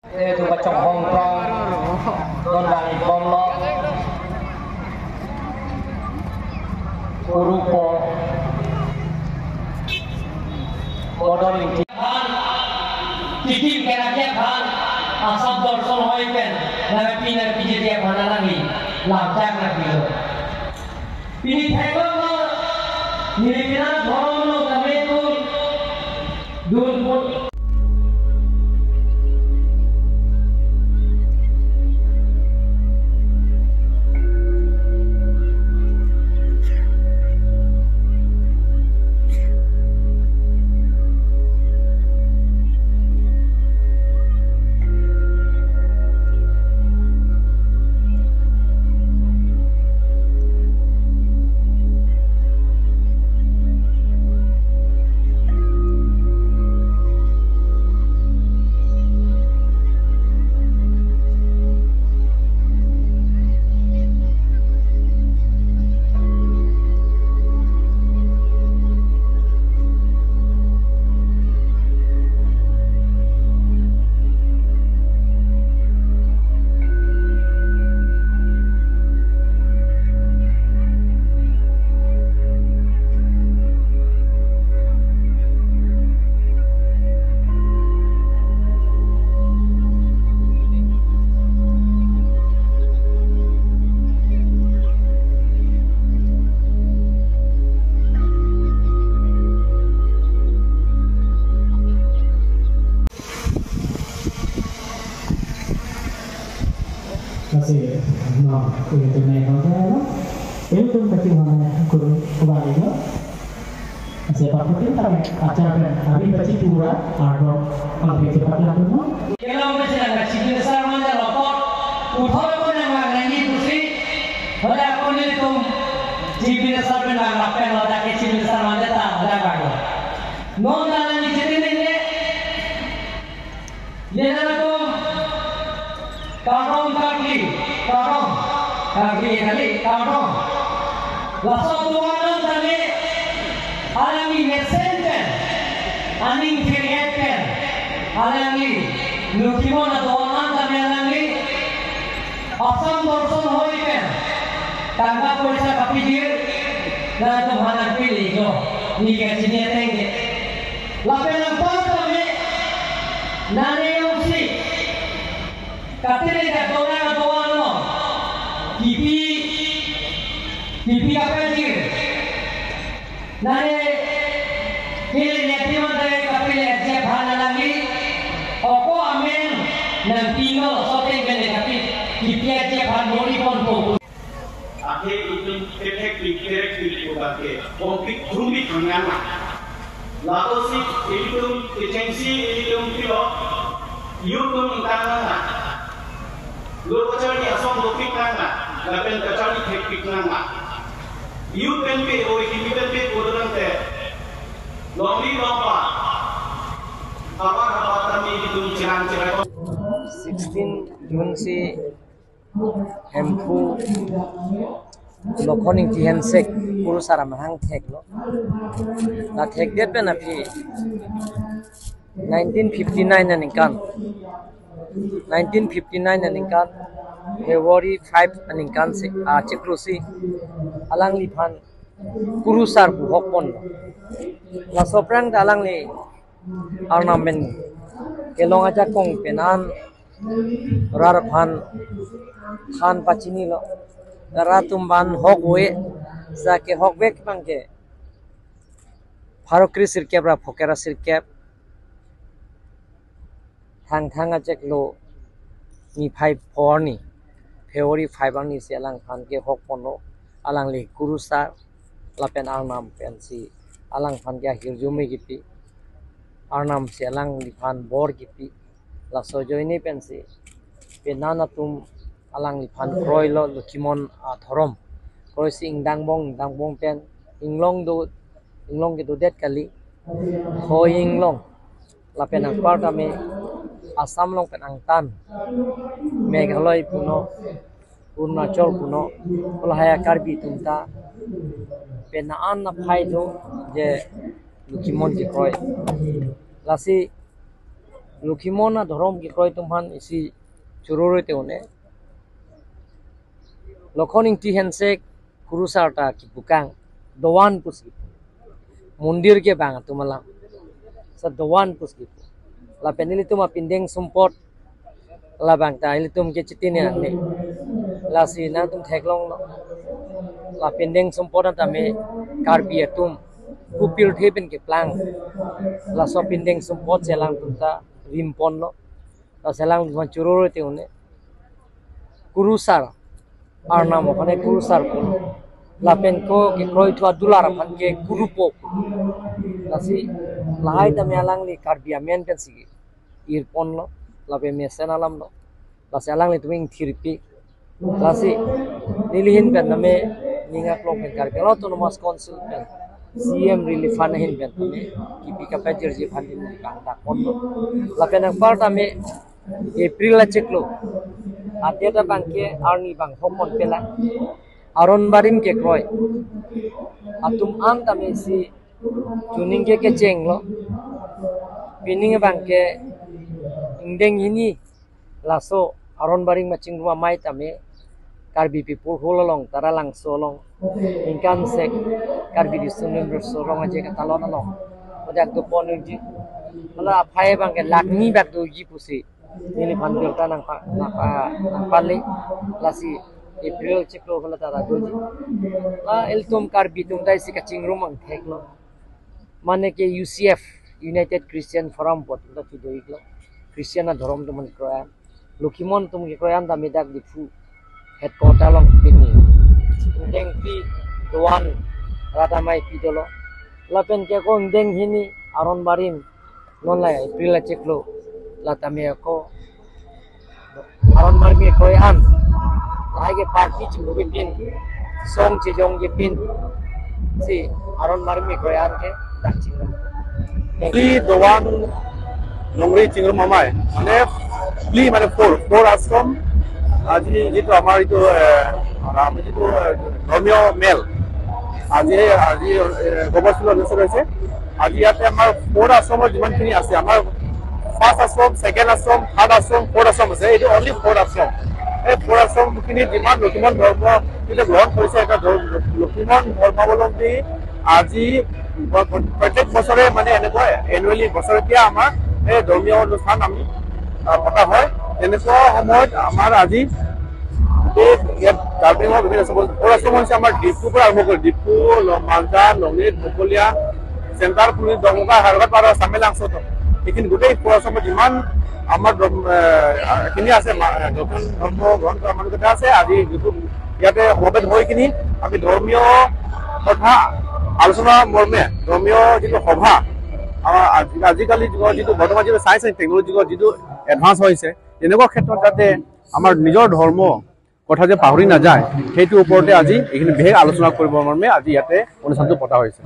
Itu bacong Hong Kong, don balik bom lo, Urupo, modal ini. Tikim kerajaan kan, asal dorson hoi pen, nabi dia mana lagi, lancar nabi lo. Ini tengok lo, ini kita dorong lo kami tu, dun pun. Kasi no, itu nih kalau itu tuh kecil mana kurang kembali no. Kasi pakai kita acara hari kecil pura atau lebih cepat lagi no. Kalau masih ada cincin besar mana lapor, uthor pun yang mengenai kursi, ada pun itu cincin besar pun yang lapen ada cincin besar mana tak ada baru. Non dalam cincin ini, dia itu Karong kaki kali karong. Langsung tuanan tadi, alangi messenger, aning kireten, alangi lukimon tuanan tadi alangi, asam dorson hoiken, tangga polisi kapijir, dan tu mana pilih jo, ni kesini tenge. Lapen apa tadi, nane yang si. Katanya dah orang tua lo, TV apa sih? Nare pilih nanti mana kapil aja bahana lagi, opo amen nanti no sote gede tapi TV aja bahan bori pon po. Akhir itu ketek pilih ubatke, konflik rumit dengan lalu sih itu agensi itu kilo, YouTube tangga. Lu kacau asam lupik nangga, lapen kacau teknik nangga. You pen pe, oi kimi pen pe kodoran te. Lombi lompa. Apa tami itu ciran. 16 Jun si hempu lokoning ti hensek puru sara mahang thek lo. Na thek det pe na pi 1959 na ningkan. 1959 aningkan February 5 aningkan se chekrusi alang lipan kurusar buhokpon la soprang dalang li ornament kelong aja kong penan rarphan khan pachini lo ratumban hokwe sake hokbek bangke farokri sirkebra phokera sirkeb thang aja lo ni 5 ni February 5 ni si alang khan ke hokpono alang li kurusa lapen arnam pensi alang khan ke hirjume gipi arnam si alang li khan bor gipi la sojoini pensi penana tum alang li khan kroilo lukimon thorom kroi si ingdangbong pen inglong ke do det kali khoinglong lapen ang part kami Assam long penang tan Meghalaya puno Arunachal puno Kolhaya Karbi tunta penaan na phai do je lukimon je kroi lasi Lukimona Drom Gikroitumhan is Chururite. Lokoning Tihensek, Kurusarta, Kipukang, the one pussy. Mundir ke bang tumala. Sa the one pussy. La penilitum a pinding sumport. La bangta, ilitum ke chitinia. La sinatum teglong. La pending sumport tame carbiatum. Kupil thepin ke plang. La so pending sumport selang tunta rimpon lo. La selang tuan Chururite. Kurusar. Arnam okhane kurusar pun lapen ko ke kroi thua dular phan ke kurupo lasi lahai ta mealang li karbia men pen sigi irpon lo lape mesenalam lo lasi alang li tuing thirpi lasi nilihin pen name ninga klong pen karbe lo to mas consul pen CM relief fund hin pen tame kipi ka pajer je fund ni kanda kon lo lapen ang part ame April la cheklo Adeta bangke arni bang hokon pela aron barim ke kroi atum am tamesi tuning ke cheng lo pining bangke indeng ini laso aron baring macing rumah mai tame karbi people hololong taralang solong ingkan sek karbi disunem bersorong aja katalon long odak do ponuji ala phai bangke lakni bak do ji pusi ini pandir tanang pali lasi April ceklo kala tara doji la eltum karbi tum dai si kaching rumang theklo mane ke UCF United Christian Forum pot ta tu doiglo Christian na dhorom tum kroya Lukimon tum ke kroyan da medak difu headquarter long pini deng pi doan rata mai pidolo la pen ke ko deng hini aron barim non la April ceklo Latame ko aron marmi koyan lagi party chubi pin song chejong ge pin si aron marmi koyan ke daching Pli doan nongri chingro mamai mane pli mane four ashram aji jitu amar itu ram jitu Romeo mel aji gobaslo nesore ase aji ate amar four ashram jiman khini ase amar First ashram, second ashram, third ashram, fourth ashram is it only fourth ashram. A fourth ashram kini demand Lukimon dharma kita ground korise eta Lukimon dharma bolombi aji pratek bosore mane eneko annually bosore kia amar e dharmীয় অনুষ্ঠান ami pata hoy eneko homoyt amar aji ইয়াত গাৰ্ডেনৰ বিভিন্ন fourth ashram হৈছে আমাৰ ডিপু পৰা আৰম্ভ কৰি ডিপু লমাঞ্জা লংগিত মুকলিয়া চেণ্টাৰ পুলি দংগা হাৰগত পাৰ সামেলাংছত लेकिन गोटे पराश्रम जिमान आमार খিনি আছে নতুন ধর্ম গ্রহণ কৰা মানুহ কেইটা আছে আজি যেটো ইয়াতে সমবেত হৈ কিনি আমি ধৰ্মীয় কথা আলোচনা মৰ্মে ধৰ্মীয় যেটো সভা আজিকালি যেটো বৰ্তমান যেটো সায়েন্স এণ্ড টেকনলজি যেটো এডভান্স হৈছে এনেকুৱা ক্ষেত্ৰত যাতে আমাৰ নিজৰ ধৰ্ম কথা যে পাহৰি না যায় সেইটো ওপৰতে আজি এইখিনি বিশেষ আলোচনা কৰিব মৰ্মে আজি ইয়াতে অনুষ্ঠানটো পতা হৈছে